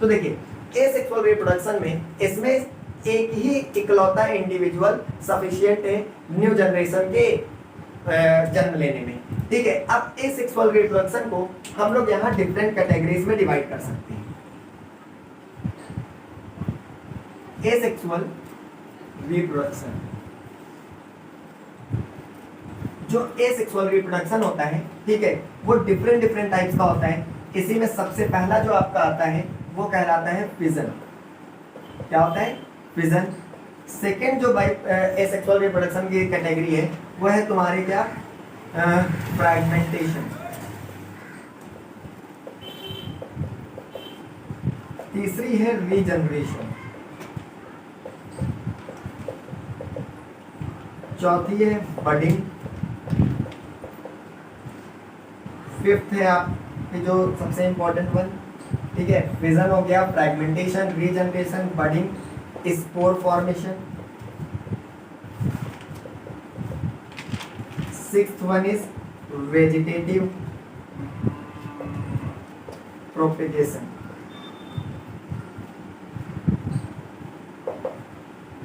तो देखिए asexual reproduction में इसमें एक ही इकलौता इंडिविजुअल सफिशिएंट है न्यू जनरेशन के जन्म लेने में, ठीक है। अब एसेक्सुअल रिप्रोडक्शन को हम लोग यहाँ डिफरेंट कैटेगरीज में डिवाइड कर सकते हैं। एसेक्सुअल रिप्रोडक्शन, जो एसेक्सुअल रिप्रोडक्शन होता है, ठीक है, वो डिफरेंट डिफरेंट टाइप्स का होता है। इसी में सबसे पहला जो आपका आता है वो कहलाता है फिजन। क्या होता है? फिजन। सेकेंड जो एसेक्सुअल रिप्रोडक्शन की कैटेगरी है वो है तुम्हारी क्या? फ्रैगमेंटेशन। तीसरी है रीजनरेशन। चौथी है बडिंग। फिफ्थ है आपकी जो सबसे इंपॉर्टेंट वन, ठीक है, फिजन हो गया, fragmentation, regeneration, budding, spore formation. Sixth one is vegetative propagation.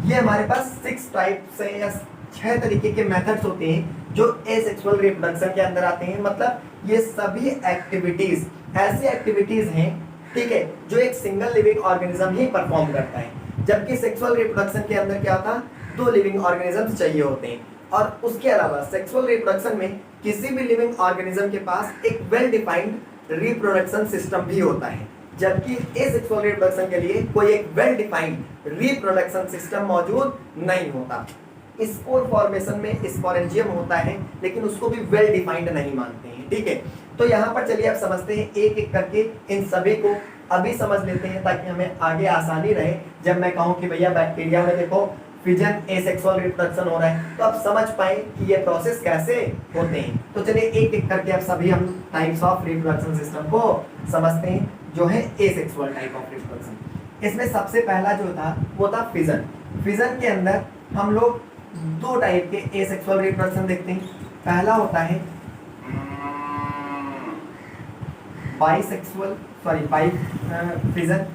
ये हमारे पास 6 टाइप से या 6 तरीके के मेथड्स होते हैं जो एसेक्सुअल रिप्रोडक्शन के अंदर आते हैं। मतलब ये सभी एक्टिविटीज ऐसी एक्टिविटीज हैं, ठीक है, जो एक सिंगल लिविंग ऑर्गेनिज्म ही परफॉर्म करता है। जबकि सेक्सुअल रिप्रोडक्शन के अंदर क्या था? 2 लिविंग ऑर्गेनिजम्स चाहिए होते हैं। और उसके अलावा सेक्सुअल रिप्रोडक्शन में किसी भी लिविंग ऑर्गेनिज्म के पास एक वेल डिफाइंड रिप्रोडक्शन सिस्टम भी होता है, जबकि एसेक्सुअल रिप्रोडक्शन के लिए कोई एक वेल डिफाइंड रिप्रोडक्शन सिस्टम मौजूद नहीं होता। स्पोर फॉर्मेशन में स्पोरेंजियम होता है, लेकिन उसको भी वेल डिफाइंड नहीं मानते हैं, ठीक है। तो यहाँ पर चलिए आप समझते हैं एक एक करके, इन सभी को अभी समझ लेते हैं ताकि हमें आगे आसानी रहे। जब मैं कहूँ कि भैया बैक्टीरिया में देखो फिजन एसेक्सुअल रिप्रोडक्शन हो रहा है, तो आप समझ पाए कि ये प्रोसेस कैसे होते हैं। तो चलिए एक एक करके आप सभी हम टाइप्स ऑफ रिप्रोडक्शन सिस्टम को समझते हैं, जो है एसेक्सुअल टाइप ऑफ रिप्रोडक्शन। इसमें सबसे पहला जो था वो था फिजन। फिजन के अंदर हम लोग 2 टाइप के एसेक्सुअल रिप्रोडक्शन देखते हैं। पहला होता है बाइसेक्सुअल फिजन,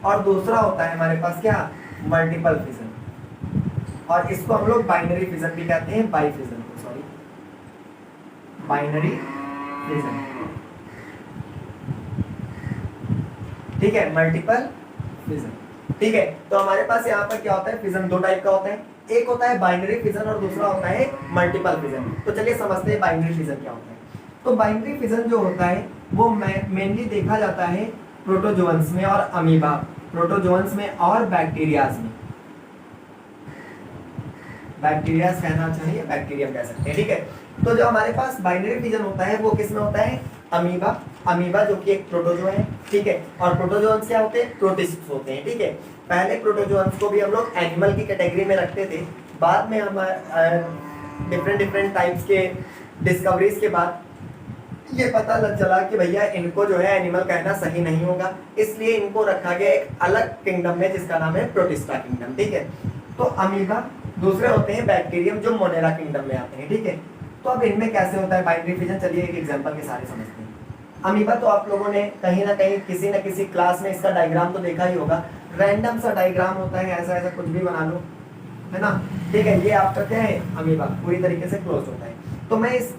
और दूसरा होता है हमारे पास क्या? Multiple fission. और इसको हम लोग बाइनरी फिजन भी कहते हैं, बाइफिजन को, सॉरी, बाइनरी फिजन, ठीक है, मल्टीपल फिजन, ठीक है। तो हमारे पास यहाँ पर क्या होता है? फिजन 2 टाइप का होता है। एक होता है बाइनरी फिजन और दूसरा होता है मल्टीपल फिजन। तो चलिए समझते हैं बाइनरी फिजन क्या होता है। तो बाइनरी फिजन जो होता है वो मेनली देखा जाता है प्रोटोजोअन्स में और अमीबा, प्रोटोजोअन्स में और बैक्टीरियाज में। बैक्टीरियाज कहना चाहिए, बैक्टीरियम कह सकते हैं, ठीक है। तो जो हमारे पास बाइनरी फिजन होता है वो किस में होता है? अमीबा जो कि एक प्रोटोजोआ है, ठीक है। और प्रोटोजोअन्स क्या होते हैं? प्रोटिस्ट्स होते हैं, ठीक है। पहले प्रोटोजोअन्स को भी हम लोग एनिमल की कैटेगरी में रखते थे। बाद में हम डिफरेंट टाइप्स के डिस्कवरीज के बाद ये पता लग चला कि भैया इनको जो है एनिमल कहना सही नहीं होगा, इसलिए इनको रखा गया एक अलग किंगडम में जिसका नाम है प्रोटिस्टा किंगडम, ठीक है। तो अमीबा, दूसरे होते हैं बैक्टीरियम जो मोनेरा किंगडम में आते हैं, ठीक है। तो अब इनमें कैसे होता है बाइनरी फिजन? चलिए एक एग्जांपल के सारे समझते हैं। अमीबा तो आप लोगों ने कहीं ना कहीं किसी न किसी क्लास में इसका डायग्राम तो देखा ही होगा। रैंडम सा डायग्राम होता है, ऐसा ऐसा कुछ भी बना लो, है ना, ठीक है। ये आपका क्या है? अमीबा पूरी तरीके से क्लोज होता है। तो मैं इस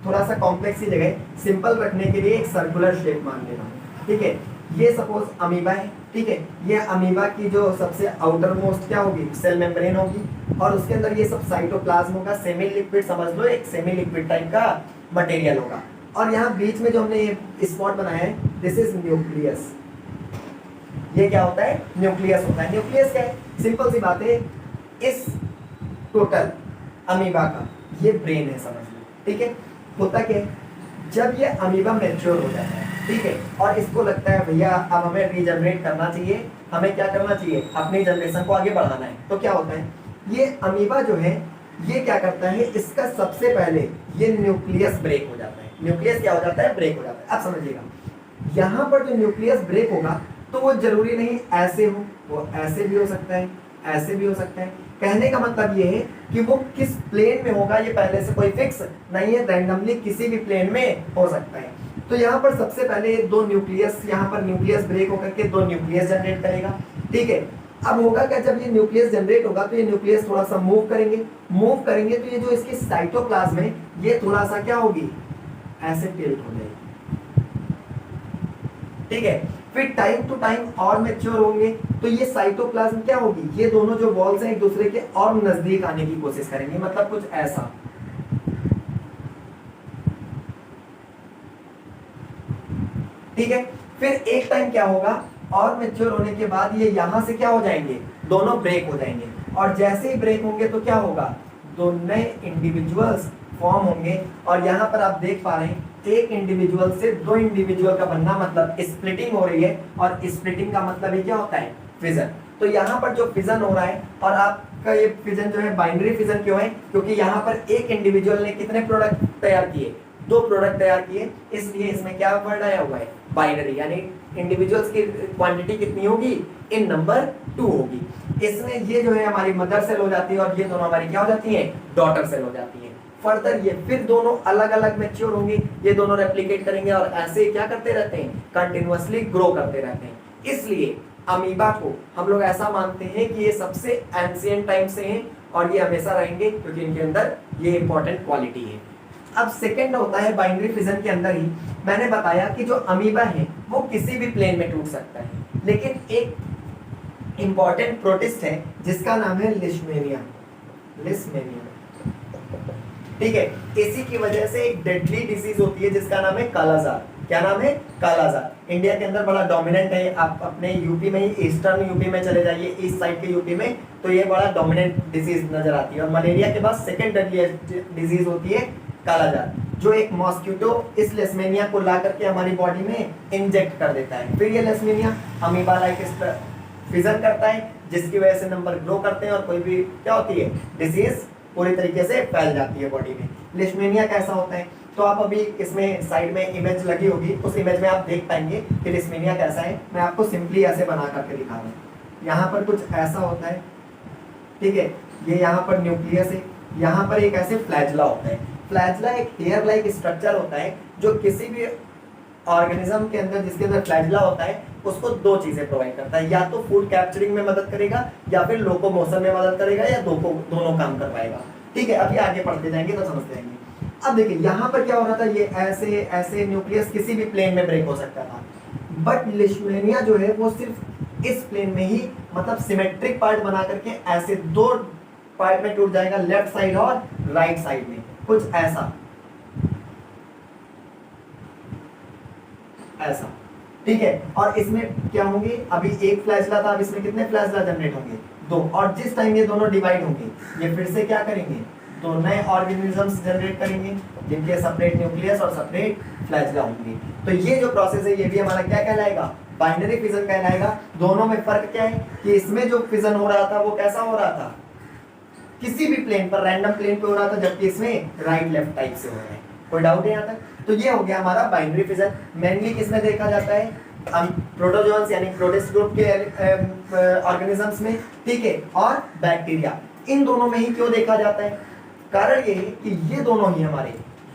थोड़ा सा कॉम्प्लेक्स ही जगह सिंपल रखने के लिए एक सर्कुलर शेप मान ले रहा हूँ, ठीक है। ये सपोज अमीबा है, ठीक है। ये अमीबा की जो सबसे आउटर मोस्ट क्या होगी? सेल मेम्ब्रेन होगी, और उसके अंदर ये सब साइटोप्लाज्म होगा, सेमी लिक्विड समझ लो, एक सेमी लिक्विड टाइप का मटेरियल होगा। और यहाँ बीच में जो हमने ये स्पॉट बनाया है, दिस इज न्यूक्लियस। ये क्या होता है? न्यूक्लियस होता है। न्यूक्लियस क्या है? सिंपल सी बात है, इस टोटल अमीबा का ये ब्रेन है, समझ लो, ठीक है। होता क्या है? जब ये अमीबा मैच्योर हो जाता है, ठीक है, और इसको लगता है भैया अब हमें रीजनरेट करना चाहिए, हमें क्या करना चाहिए? अपनी जनरेशन को आगे बढ़ाना है। तो क्या होता है? ये अमीबा जो है ये क्या करता है? इसका सबसे पहले ये न्यूक्लियस ब्रेक हो जाता है। न्यूक्लियस क्या हो जाता है? ब्रेक हो जाता है। अब समझिएगा, यहाँ पर जो न्यूक्लियस ब्रेक होगा तो वो जरूरी नहीं ऐसे हो, वो ऐसे भी हो सकता है, ऐसे भी हो सकता है। कहने का मतलब ये है कि वो किस प्लेन में होगा ये पहले से कोई फिक्स नहीं है, रैंडमली किसी भी प्लेन में हो सकता है। तो यहाँ पर सबसे पहले दो न्यूक्लियस, यहाँ पर न्यूक्लियस ब्रेक होकर के दो न्यूक्लियस जनरेट करेगा, ठीक है। अब होगा क्या, जब ये न्यूक्लियस जनरेट होगा तो ये न्यूक्लियस थोड़ा सा मूव करेंगे तो ये जो इसकी साइटोप्लाज्म है ये थोड़ा सा क्या होगी, ऐसे टिल्ट हो जाएगी, ठीक है। फिर टाइम टू टाइम और मैच्योर होंगे तो ये साइटोप्लाज्म क्या होगी, ये दोनों जो वॉल्स हैं एक दूसरे के और नजदीक आने की कोशिश करेंगे, मतलब कुछ ऐसा, ठीक है। फिर एक टाइम क्या होगा, और मैच्योर होने के बाद ये यहां से क्या हो जाएंगे, दोनों ब्रेक हो जाएंगे, और जैसे ही ब्रेक होंगे तो क्या होगा, दो नए इंडिविजुअल्स फॉर्म होंगे। और यहाँ पर आप देख पा रहे हैं एक इंडिविजुअल से दो इंडिविजुअल का बनना मतलब स्प्लिटिंग हो रही है, और स्प्लिटिंग का मतलब ये क्या होता है, फिजन। तो यहाँ पर जो फिजन हो रहा है, और आपका ये फिजन जो है बाइनरी फिजन क्यों है, क्योंकि यहाँ पर एक इंडिविजुअल ने कितने प्रोडक्ट तैयार किए, दो प्रोडक्ट तैयार किए, इसलिए इसमें क्या वर्ड आया हुआ है, बाइनरी, यानी इंडिविजुअल्स की क्वांटिटी कितनी होगी, इन नंबर 2 होगी। इसमें ये जो है हमारी मदर सेल हो जाती है, और ये दोनों हमारी क्या हो जाती है, डॉटर सेल हो जाती है। फर्दर ये फिर दोनों अलग अलग मैच्योर होंगे, ये दोनों रेप्लिकेट करेंगे और ऐसे क्या करते रहते हैं, कंटिन्यूअसली ग्रो करते रहते हैं। इसलिए अमीबा को हम लोग ऐसा मानते हैं कि ये सबसे एंशिएंट टाइम से हैं, और ये हमेशा रहेंगे क्योंकि इनके अंदर ये इंपॉर्टेंट क्वालिटी है। अब सेकंड होता है बाइनरी फिजन के अंदर ही मैंने बताया कि जो अमीबा है वो किसी भी प्लेन में टूट सकता है, लेकिन एक इंपॉर्टेंट प्रोटिस्ट है जिसका नाम है लिशमेनिया, ठीक है। इसी की वजह से एक डेडली डिजीज होती है जिसका नाम है कालाजार। क्या नाम है, कालाजार। इंडिया के अंदर बड़ा डोमिनेंट है, आप अपने यूपी में ही, ईस्टर्न यूपी में चले जाइए, ईस्ट साइड के यूपी में, तो ये बड़ा डोमिनेंट डिजीज नजर आती है। और मलेरिया के बाद सेकंड डेडली डिजीज होती है कालाजार, जो एक मॉस्किटो इस लेशमेनिया को ला करके हमारी बॉडी में इंजेक्ट कर देता है। फिर ये लेशमेनिया अमीबा लाइक फिजन करता है, जिसकी वजह से नंबर ग्रो करते हैं और कोई भी क्या होती है, डिजीज पूरी तरीके से फैल जाती है बॉडी में। लिशमेनिया कैसा होता है, तो आप अभी इसमें साइड में इमेज लगी होगी, उस इमेज में आप देख पाएंगे कि लिशमेनिया कैसा है। मैं आपको सिंपली ऐसे बना करके दिखा रहा हूँ। यहाँ पर कुछ ऐसा होता है, ठीक है, ये यहाँ पर न्यूक्लियस है, यहाँ पर एक ऐसे फ्लैजला होता है। फ्लैजला एक हेयर लाइक स्ट्रक्चर होता है जो किसी भी ऑर्गेनिज्म के अंदर जिसके अंदर फ्लैजला होता है उसको दो चीजें प्रोवाइड करता है, या तो फूड कैप्चरिंग में मदद करेगा या फिर लोकोमोशन में मदद करेगा, या दोनों काम कर पाएगा, ठीक है। अभी आगे पढ़ते जाएंगे तो समझते जाएंगे। अब देखिए यहाँ पर क्या हो रहा था, ये ऐसे ऐसे न्यूक्लियस किसी भी प्लेन में ब्रेक हो सकता था, बट लिशमेनिया जो है वो सिर्फ इस प्लेन में ही, मतलब सिमेट्रिक पार्ट बना करके ऐसे दो पार्ट में टूट जाएगा, लेफ्ट साइड और राइट साइड में, कुछ ऐसा ऐसा, ठीक है। और इसमें क्या होंगे, अभी एक फ्लैजला था, अब इसमें कितने फ्लैजला जनरेट होंगे, दो। और जिस टाइम ये दोनों डिवाइड होंगे ये फिर से क्या करेंगे, दो नए ऑर्गेनिजम्स जनरेट करेंगे जिनके सेपरेट न्यूक्लियस और सेपरेट फ्लैजला होंगे। तो ये जो प्रोसेस है ये भी हमारा क्या कहलाएगा, बाइनरी फिजन कहलाएगा। दोनों में फर्क क्या है कि इसमें जो फिजन हो रहा था वो कैसा हो रहा था, किसी भी प्लेन पर, रैंडम प्लेन पे हो रहा था, जबकि इसमें राइट लेफ्ट टाइप से हो रहा है। कोई डाउट है यहाँ तक? तो ये हो गया हमारा बाइनरी फिजन। मेनली किसमें देखा जाता है, प्रोटोजोन्स यानी प्रोटिस्ट ग्रुप के ऑर्गेनिजम्स में, ठीक है, और बैक्टीरिया, इन दोनों में ही क्यों देखा जाता है, कारण ये है कि ये दोनों ही हमारे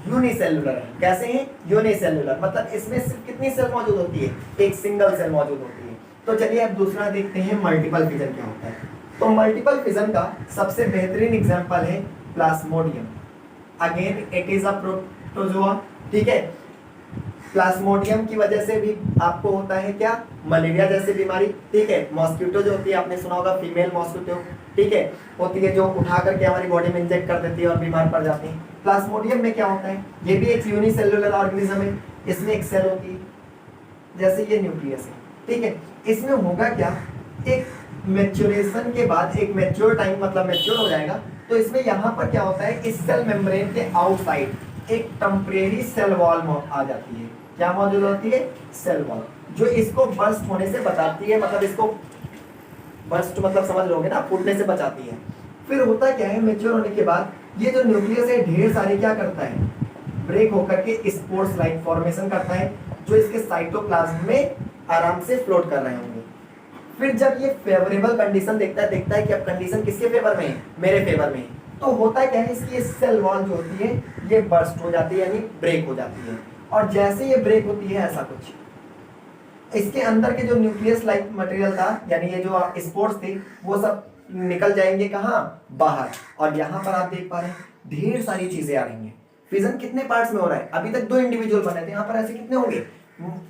यूनिसेलुलर हैं। कैसे हैं, यूनिसेलुलर, मतलब इसमें सिर्फ कितनी सेल मौजूद होती है, एक सिंगल सेल मौजूद होती है। तो चलिए अब दूसरा देखते हैं मल्टीपल फिजन क्या होता है। तो मल्टीपल फिजन का सबसे बेहतरीन एग्जांपल है Plasmodium. Again it is a protozoa, ठीक है। प्लाज्मोडियम की वजह से भी आपको होता है क्या, मलेरिया जैसी बीमारी, ठीक है। मॉस्किटो जो होती है, आपने सुना होगा फीमेल मॉस्किटो, ठीक है, होती है, जो उठा करके हमारी बॉडी में इंजेक्ट कर देती है और बीमार पड़ जाती है। प्लाज्मोडियम में क्या होता है, ये भी एक यूनिसेलुलर ऑर्गेनिज्म है, इसमें एक सेल होती है, जैसे ये न्यूक्लियस है, ठीक है। इसमें होगा क्या, एक मैच्योरेशन के बाद, एक मैच्योर टाइम मतलब मैच्योर हो जाएगा, तो इसमें यहाँ पर क्या होता है, इस सेल मेम्ब्रेन के आउटसाइड एक टेम्परेरी सेल वॉल आ जाती है। क्या मौजूद होती है, सेल वॉल, जो इसको बर्स्ट होने से बचाती है, मतलब इसको बर्स्ट मतलब समझ लोगे ना, फूटने से बचाती है। फिर होता क्या है, मैच्योर होने के बाद ये जो न्यूक्लियस है ढेर सारे क्या करता है, ब्रेक होकर के स्पोर्स लाइक फॉर्मेशन करता है, जो इसके साइटोप्लाज्म में आराम से फ्लोट कर रहे होंगे। फिर जब ये फेवरेबल कंडीशन देखता है कि अब कंडीशन किसके फेवर में है, मेरे फेवर में है, तो होता क्या है, इसकी सेल वॉल जो होती है ये बर्स्ट हो जाती है, यानी ब्रेक हो जाती है। और जैसे ये ब्रेक होती है ऐसा कुछ, इसके अंदर के जो न्यूक्लियस लाइक मटेरियल था, यानी ये जो स्पोर्स थे, वो सब निकल जाएंगे कहाँ, बाहर। और यहाँ पर आप देख पा रहे हैं ढेर सारी चीजें आ रही हैं। फिजन कितने पार्ट्स में हो रहा है, अभी तक 2 इंडिविजुअल बने थे, यहाँ पर ऐसे कितने होंगे,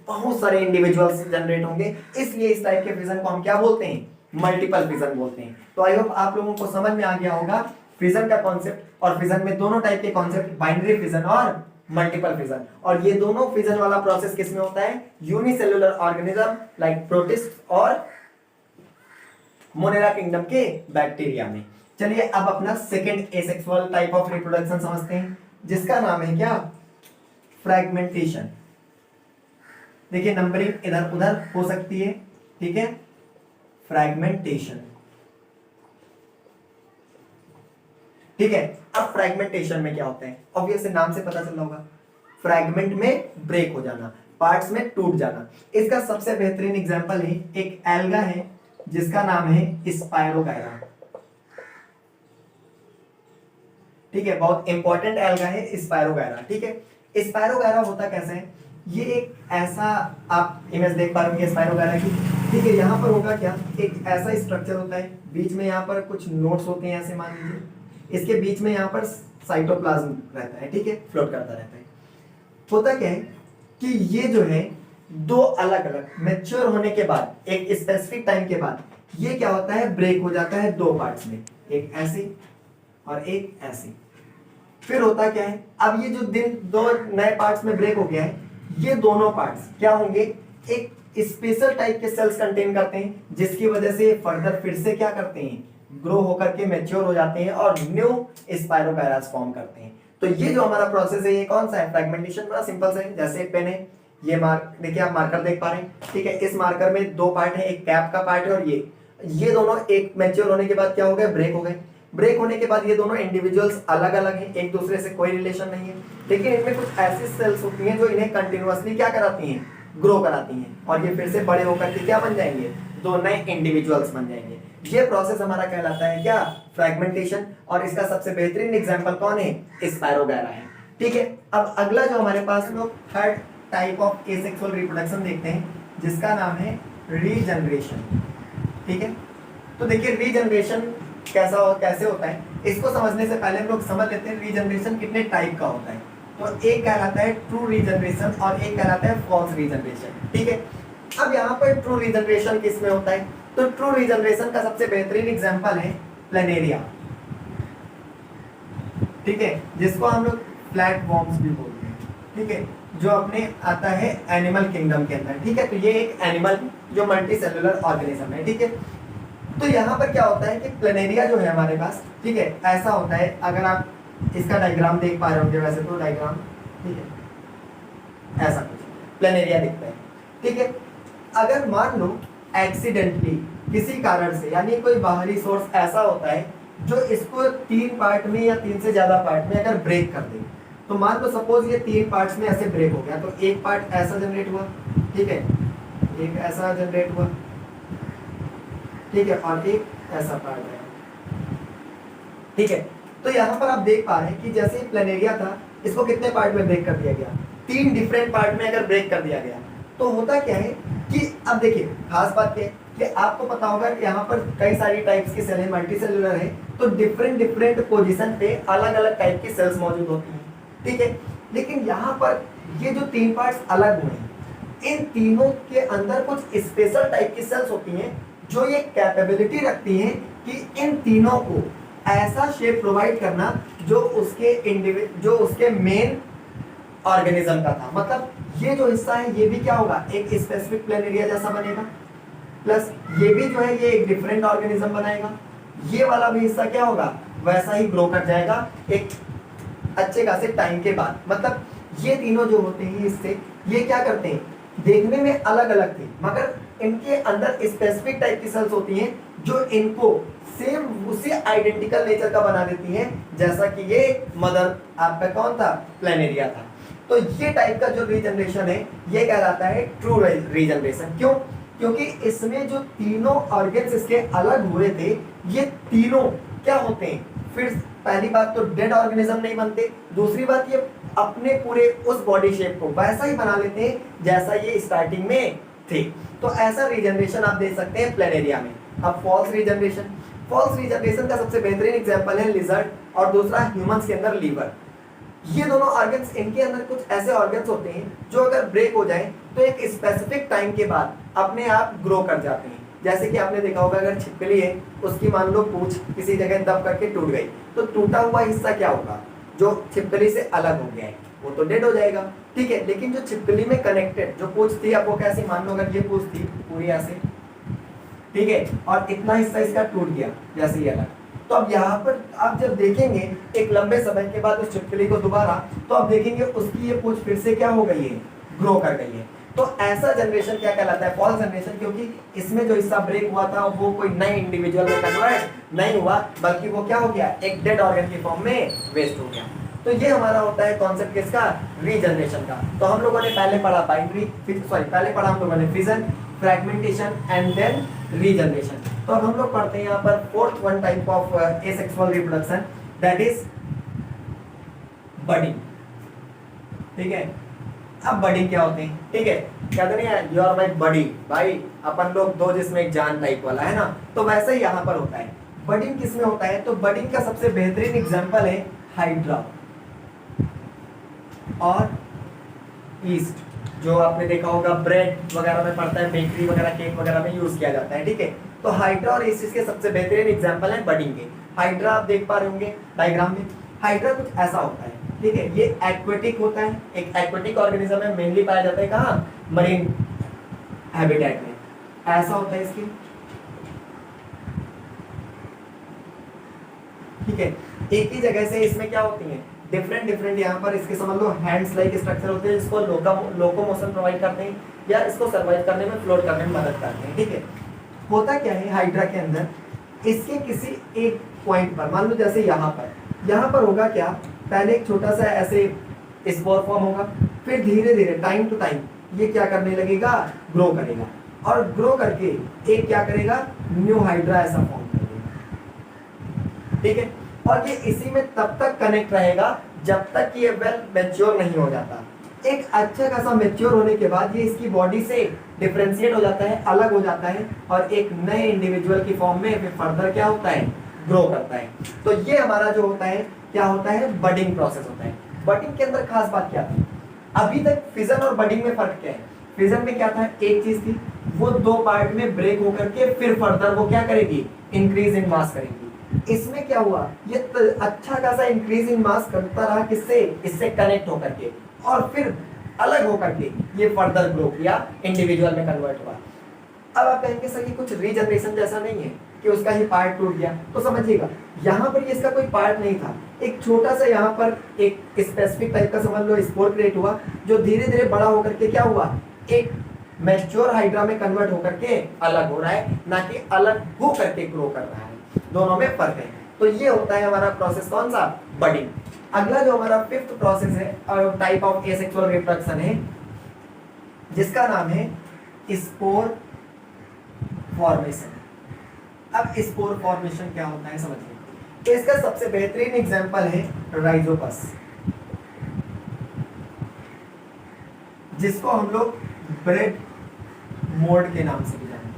बहुत सारे इंडिविजुअल्स जनरेट होंगे। इसलिए इस टाइप के फिजन को हम क्या बोलते हैं, मल्टीपल फिजन बोलते हैं। तो आई होप आप लोगों को समझ में आ गया होगा फिजन का कॉन्सेप्ट। और फिजन में दोनों टाइप के कॉन्सेप्ट, बाइनरी फिजन और मल्टीपल फिजन। और ये दोनों फिजन वाला प्रोसेस किसमें होता है, यूनिसेलुलर ऑर्गेनिज्म लाइक प्रोटिस्ट और मोनेरा किंगडम के बैक्टीरिया में। चलिए अब अपना second asexual type of reproduction समझते हैं, जिसका नाम है क्या, फ्रैगमेंटेशन। देखिए नंबरिंग इधर उधर हो सकती है, ठीक है, फ्रैगमेंटेशन, ठीक है। अब फ्रैगमेंटेशन में क्या होता है, ऑब्वियस नाम से पता चल रहा होगा, फ्रैगमेंट में ब्रेक हो जाना, पार्ट्स में टूट जाना। इसका सबसे बेहतरीन एग्जांपल है एक एल्गा है जिसका नाम है स्पायरोगायरा, ठीक है, बहुत इंपॉर्टेंट एल्गा है स्पायरोगायरा, ठीक है। स्पायरोगायरा होता कैसे है, ये एक ऐसा, आप इमेज देख पा रहे होंगे स्पायरोगायरा की, ठीक है। यहाँ पर होगा क्या, एक ऐसा स्ट्रक्चर होता है, बीच में यहाँ पर कुछ नोड्स होते हैं, ऐसे मान लीजिए, इसके बीच में यहाँ पर साइटोप्लाज्म रहता है, ठीक है, फ्लोट करता रहता है। होता क्या है कि ये जो है दो अलग अलग मैच्योर होने के बाद, एक स्पेसिफिक टाइम के बाद, ये क्या होता है, ब्रेक हो जाता है 2 पार्ट्स में, एक ऐसे और एक ऐसे। फिर होता क्या है, अब ये जो दिन 2 नए पार्ट्स में ब्रेक हो गया है, ये दोनों पार्ट्स क्या होंगे, एक स्पेशल टाइप के सेल्स कंटेन करते हैं, जिसकी वजह से फर्दर फिर से क्या करते हैं, ग्रो होकर के मैच्योर हो जाते हैं और न्यू स्पायरोगायरास फॉर्म करते हैं। तो ये जो हमारा प्रोसेस है, ये कौन सा है, फ्रैगमेंटेशन। बड़ा सिंपल सा है, जैसे पेन है, ये मार्क देखिए, आप मार्कर देख पा रहे हैं, ठीक है। इस मार्कर में 2 पार्ट है, एक कैप का पार्ट है और ये दोनों एक मैच्योर होने के बाद क्या हो गए, ब्रेक हो गए। ब्रेक होने के बाद ये दोनों इंडिविजुअल्स अलग अलग हैं, एक दूसरे से कोई रिलेशन नहीं है, लेकिन इनमें कुछ ऐसी सेल्स होती हैं जो इन्हें कंटिन्यूअसली क्या कराती हैं, ग्रो कराती हैं, और ये फिर से बड़े होकर के क्या बन जाएंगे, 2 नए इंडिविजुअल्स बन जाएंगे। ये प्रोसेस हमारा कहलाता है क्या, फ्रैगमेंटेशन। और इसका सबसे बेहतरीन एग्जांपल कौन है, स्पायरोगायरा है, ठीक है। अब अगला जो हमारे पास लोग third type of asexual reproduction देखते हैं, जिसका नाम है रीजनरेशन, ठीक है। तो देखिए रीजनरेशन कैसे होता है, इसको समझने से पहले हम लोग समझ लेते हैं रीजनरेशन कितने टाइप का होता है। तो एक कहलाता है ट्रू रीजनरेशन और एक कहलाता है फॉल्स रीजनरेशन, ठीक है। अब यहाँ पर ट्रू रीजनरेशन किसमें होता है, तो ट्रू रीजनरेशन का सबसे बेहतरीन एग्जांपल है प्लेनेरिया, ठीक है, जिसको हम लोग फ्लैट वॉर्म्स भी बोलते हैं, ठीक है, जो अपने आता है एनिमल किंगडम के अंदर, ठीक है। तो ये एक एनिमल जो मल्टी सेलुलर ऑर्गेनिज्म है, ठीक है। तो यहाँ पर क्या होता है कि प्लेनेरिया जो है हमारे पास, ठीक है, ऐसा होता है, अगर आप इसका डायग्राम देख पा रहे होंगे, वैसे तो डायग्राम, ठीक है, ऐसा कुछ प्लेनेरिया दिखता है, ठीक है। अगर मान लो एक्सीडेंटली किसी कारण से, यानी कोई बाहरी सोर्स ऐसा होता है जो इसको 3 पार्ट में या 3 से ज्यादा पार्ट में अगर ब्रेक कर दे, तो मान लो सपोज ये 3 पार्ट्स में ऐसे ब्रेक हो गया, तो एक पार्ट ऐसा जनरेट हुआ, ठीक है, एक ऐसा जनरेट हुआ, ठीक है, और एक ऐसा पार्ट है, ठीक है। तो यहाँ पर आप देख पा रहे हैं कि जैसे प्लेनेरिया था, इसको कितने पार्ट में ब्रेक कर दिया गया, 3 डिफरेंट पार्ट में अगर ब्रेक कर दिया गया, तो होता क्या है कि अब देखिए खास बात क्या है कि आपको पता होगा कि यहाँ पर कई सारी टाइप्स की सेल है, मल्टी सेलुलर है, तो डिफरेंट पोजीशन पे अलग अलग टाइप की सेल्स मौजूद होती हैं, ठीक है। लेकिन यहाँ पर ये जो 3 पार्ट्स अलग हुए हैं, इन तीनों के अंदर कुछ स्पेशल टाइप की सेल्स होती हैं जो ये कैपेबिलिटी रखती हैं कि इन तीनों को ऐसा शेप प्रोवाइड करना जो उसके मेन ऑर्गेनिज्म का था। मतलब ये जो हिस्सा है ये भी क्या होगा, एक स्पेसिफिक प्लेनेरिया जैसा बनेगा, प्लस ये भी जो है ये एक डिफरेंट ऑर्गेनिज्म बनाएगा, ये वाला भी हिस्सा क्या होगा, वैसा ही ग्रो कर जाएगा एक अच्छे खासे टाइम के बाद। मतलब ये तीनों जो होते हैं इससे ये क्या करते हैं, देखने में अलग अलग थे, मगर इनके अंदर स्पेसिफिक टाइप की सेल्स होती हैं जो इनको सेम उसी आइडेंटिकल नेचर का बना देती हैं, जैसा कि ये मदर आपका कौन था, प्लेनेरिया था। तो ये टाइप का जो रीजनरेशन है ये कहलाता है ट्रू रीजनरेशन। क्यों, क्योंकि इसमें जो तीनों ऑर्गन्स इसके अलग हुए थे, ये तीनों क्या होते हैं, फिर पहली बात तो डेड ऑर्गेनिज्म नहीं बनते, दूसरी बात ये अपने पूरे उस बॉडी शेप को वैसा ही बना लेते हैं जैसा ये स्टार्टिंग में थे। तो ऐसा रीजनरेशन आप देख सकते हैं प्लेनेरिया में। अब फॉल्स रीजनरेशन का सबसे बेहतरीन एग्जांपल है लिजर्ड और दूसरा ह्यूमंस के अंदर लीवर। ये दोनों ऑर्गन्स, इनके अंदर कुछ ऐसे ऑर्गन्स होते हैं जो अगर ब्रेक हो जाए तो एक स्पेसिफिक टाइम के बाद अपने आप ग्रो कर जाते हैं। जैसे कि आपने देखा होगा अगर छिपकली है, उसकी मान लो पूंछ किसी जगह दब करके टूट गई, तो टूटा हुआ हिस्सा क्या होगा, जो छिपकली से अलग हो गया है वो तो डेड हो जाएगा, ठीक है। लेकिन जो छिपकली में कनेक्टेड जो पूंछ थी, अब वो कैसी, मान लो अगर ये पूंछ थी पूरी ऐसे, ठीक है, और इतना हिस्सा इसका टूट गया जैसे ये अलग, तो अब यहाँ पर आप जब देखेंगे एक लंबे समय के बाद उस छिपकली को दोबारा, तो आप देखेंगे उसकी ये पूंछ फिर से क्या हो गई है, ग्रो कर गई है। तो ऐसा जनरेशन क्या कहलाता है, फॉल्स जनरेशन, क्योंकि इसमें जो हिस्सा ब्रेक हुआ था वो कोई नए इंडिविजुअल में कन्वर्ट नहीं हुआ, बल्कि वो क्या हो गया, एक डेड ऑर्गन की फॉर्म में वेस्ट हो गया। तो ये हमारा होता है कॉन्सेप्ट किसका, रीजनरेशन का। तो हम लोगों ने पहले पढ़ा पहले पढ़ा हम लोगों ने fission, fragmentation and then regeneration. तो अब हम लोग पढ़ते हैं यहाँ पर fourth one type of asexual reproduction, that is budding, ठीक है। अब बडिंग क्या होते हैं, ठीक है, कहते नहीं है यू आर माय बडी, भाई अपन लोग दो जिसमें एक जान टाइप वाला है ना, तो वैसे ही यहाँ पर होता है। बडिंग किसमें होता है, तो बडिंग का सबसे बेहतरीन एग्जांपल है हाइड्रा और ईस्ट, जो आपने देखा होगा ब्रेड वगैरह में पड़ता है, बेकरी वगैरह केक वगैरह में यूज किया जाता है, ठीक है। तो हाइड्रा और ईस्ट के सबसे बेहतरीन एग्जांपल है बडिंग के। हाइड्रा आप देख पा रहे होंगे डायग्राम में, हाइड्रा कुछ ऐसा होता है, ठीक है, ये एक्वेटिक होता है, एक एक्वेटिक ऑर्गेनिज्म है, मेनली पाया जाता है कहाँ, मरीन हैबिटेट में, ऐसा होता है इसकी, ठीक है। एक ही जगह से इसमें क्या होती है, डिफरेंट यहाँ पर इसके समझ लो हैंड्स लाइक स्ट्रक्चर होते हैं, जिसको लोकोमोशन प्रोवाइड करते हैं या इसको सर्वाइव करने में, फ्लोट करने में मदद करते हैं, ठीक है। होता क्या है हाइड्रा के अंदर, इसके किसी एक पॉइंट पर, मान लो जैसे यहाँ पर होगा क्या, पहले एक छोटा सा ऐसे स्पोर फॉर्म होगा, फिर धीरे धीरे टाइम टू टाइम ये क्या करने लगेगा, ग्रो करेगा, और ग्रो करके एक क्या करेगा, न्यू हाइड्रा ऐसा फॉर्म करेगा, ठीक है। और ये इसी में तब तक कनेक्ट रहेगा जब तक कि ये वेल मैच्योर नहीं हो जाता। एक अच्छा खासा मैच्योर होने के बाद ये इसकी बॉडी से डिफरेंशिएट हो जाता है, अलग हो जाता है, और एक नए इंडिविजुअल की फॉर्म में फिर फर्दर क्या होता है, ग्रो करता है। तो ये हमारा जो होता है क्या होता है, बडिंग प्रोसेस होता है। बडिंग के अंदर खास बात क्या थी, अभी तक फिजन और बडिंग में फर्क क्या है, फिजन में क्या था, एक चीज थी वो दो पार्ट में ब्रेक होकर के फिर फर्दर वो क्या करेगी, इंक्रीज इन मास करेगी। इसमें क्या हुआ, ये अच्छा खासा इंक्रीज इन मास करता रहा, किससे, इससे कनेक्ट होकर के, और फिर अलग होकर के ये फर्दर ग्रो किया, इंडिविजुअल में कन्वर्ट हुआ। अब आप कहेंगे सर ये कुछ रीजनरेशन जैसा नहीं है कि उसका ही पार्ट टूट गया, तो समझिएगा यहाँ पर ये इसका कोई पार्ट नहीं था, एक छोटा सा यहाँ पर एक स्पेसिफिक टाइप का समझ लो स्पोर क्रिएट हुआ, जो धीरे धीरे बड़ा होकर के क्या हुआ, एक मैच्योर हाइड्रा में कन्वर्ट होकर के अलग हो रहा है, ना कि अलग हो करके ग्रो कर रहा है, दोनों में फर्क है। तो ये होता है हमारा प्रोसेस कौन सा, बडिंग। अगला जो हमारा फिफ्थ प्रोसेस है, टाइप ऑफ एसेक्सुअल रिप्रोडक्शन है, जिसका नाम है स्पोर फॉर्मेशन। अब स्पोर फॉर्मेशन क्या होता है समझिए, तो इसका सबसे बेहतरीन एग्जांपल है राइजोपस, जिसको हम लोग ब्रेड मोल्ड के नाम से भी जानते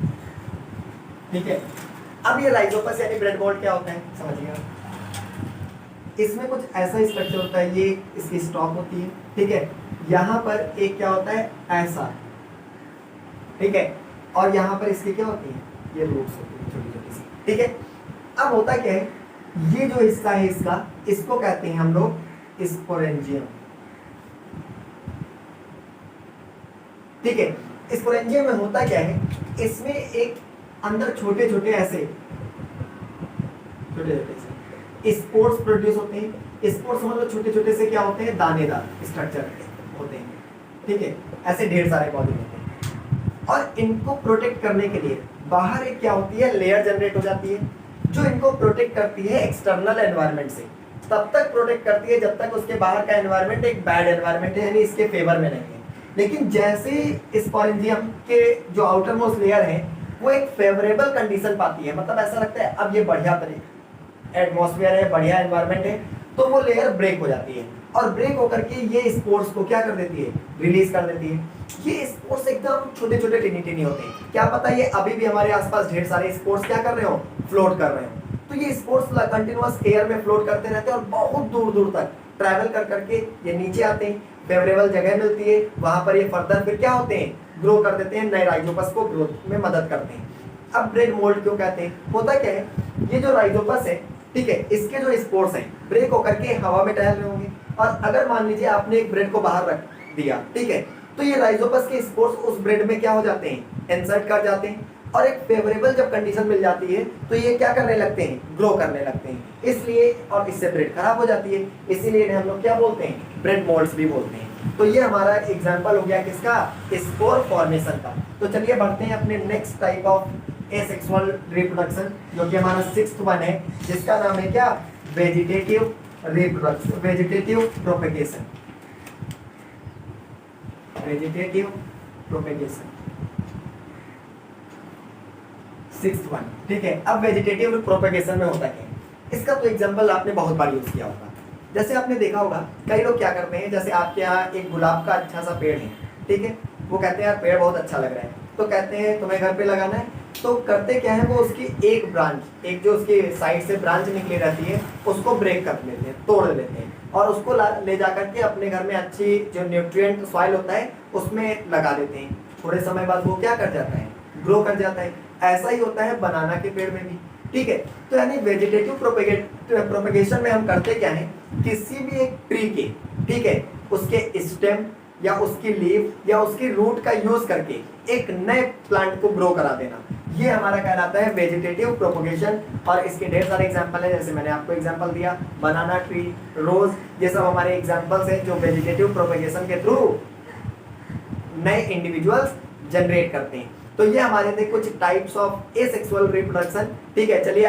हैं, ठीक है। अब ये राइजोपस यानी ब्रेड मोल्ड क्या होता है समझिएगा, इसमें कुछ ऐसा स्ट्रक्चर होता है, ये इसकी स्टॉक होती है, ठीक है, यहाँ पर एक क्या होता है ऐसा, ठीक है, और यहाँ पर इसकी क्या होती है, ये रूट्स होती है छोटी छोटी सी, ठीक है। अब होता क्या है, ये जो हिस्सा है इसका, इसको कहते हैं हम लोग स्पोरेंजियम, ठीक है। स्पोरेंजियम में होता क्या है, इसमें एक अंदर छोटे छोटे ऐसे स्पोर्स प्रोड्यूस होते हैं। स्पोर्स मतलब छोटे छोटे से क्या होते हैं, दानेदार स्ट्रक्चर होते हैं, ठीक है, ऐसे ढेर सारे पौधे होते हैं, और इनको प्रोटेक्ट करने के लिए बाहर एक क्या होती है, लेयर जनरेट हो जाती है, जो इनको प्रोटेक्ट करती है एक्सटर्नल एनवायरनमेंट से। तब तक प्रोटेक्ट करती है जब तक उसके बाहर का एनवायरनमेंट एक बैड एनवायरनमेंट है, यानी इसके फेवर में नहीं है। लेकिन जैसे स्पोरेंजियम के जो आउटर मोस्ट लेयर है वो एक फेवरेबल कंडीशन पाती है, मतलब ऐसा लगता है अब ये बढ़िया एटमॉस्फेयर है, बढ़िया एनवायरनमेंट है, तो वो लेयर ब्रेक हो जाती है, और ब्रेक होकर के ये स्पोर्स को क्या कर देती है, रिलीज कर देती है। ये स्पोर्स एकदम छोटे छोटे टिनी टिनी होते हैं, क्या पता ये अभी भी हमारे आसपास ढेर सारे स्पोर्स क्या कर रहे हो, फ्लोट कर रहे हो। तो ये स्पोर्स कंटिन्यूअस एयर में फ्लोट करते रहते हैं और बहुत दूर दूर तक ट्रैवल कर करके ये नीचे आते हैं, फेवरेबल जगह मिलती है, वहां पर ये फर्दर फिर क्या होते हैं, ग्रो कर देते हैं, नए राइजोपस को ग्रोथ में मदद करते हैं। अब ब्रेड मोल्ड क्यों कहते हैं, होता क्या है, ये जो राइजोपस है, ठीक है, इसके जो स्पोर्स हैं ब्रेक होकर के हवा में टहल रहे होंगे, और अगर मान लीजिए आपने एक ब्रेड को बाहर रख दिया, ठीक है, तो ये राइजोपस के स्पोर्स उस ब्रेड में क्या हो जाते हैं, इंसर्ट कर जाते हैं, और एक फेवरेबल जब कंडीशन मिल जाती है तो ये क्या करने लगते हैं, ग्रो करने लगते हैं, इसलिए, और इससे ब्रेड खराब हो जाती है, इसीलिए इन्हें हम लोग क्या बोलते हैं, ब्रेड मोल्ड्स भी बोलते हैं। तो ये हमारा एग्जांपल हो गया किसका, स्पोर फॉर्मेशन का। तो चलिए बढ़ते हैं अपने next type of asexual reproduction, जो कि हमारा 6th वन है, जिसका नाम है क्या, vegetative reproduction, vegetative propagation, vegetative propagation 6th one, ठीक है। अब वेजिटेटिव प्रोपेगेशन में होता क्या है, इसका तो एग्जांपल आपने बहुत बार यूज किया होगा। जैसे आपने देखा होगा कई लोग क्या करते हैं, जैसे आपके यहाँ एक गुलाब का अच्छा सा पेड़ है, ठीक है, वो कहते हैं यार पेड़ बहुत अच्छा लग रहा है, तो कहते हैं तुम्हें घर पे लगाना है, तो करते क्या है, वो उसकी एक ब्रांच, एक जो उसकी साइड से ब्रांच निकली रहती है, उसको ब्रेक कर लेते हैं, तोड़ लेते हैं, और उसको ले जाकर के अपने घर में अच्छी जो न्यूट्रिएंट सॉइल होता है उसमें लगा देते हैं। थोड़े समय बाद वो क्या कर जाता है, ग्रो कर जाता है। ऐसा ही होता है बनाना के पेड़ में भी, ठीक है। तो यानी वेजिटेटिव प्रोपेगेशन में हम करते क्या है, किसी भी एक ट्री के, ठीक है, उसके स्टेम या उसकी लीफ या उसकी रूट का यूज करके एक नए प्लांट को ग्रो करा देना, ये हमारा कहलाता है वेजिटेटिव प्रोपेगेशन। और इसके ढेर सारे एग्जांपल है, जैसे मैंने आपको एग्जांपल दिया बनाना ट्री, रोज, ये सब हमारे एग्जांपल्स हैं जो वेजिटेटिव प्रोपेगेशन के थ्रू नए इंडिविजुअल्स जनरेट करते हैं। तो ये हमारे थे कुछ टाइप्स ऑफ एसेक्सुअल रिप्रोडक्शन, ठीक है। चलिए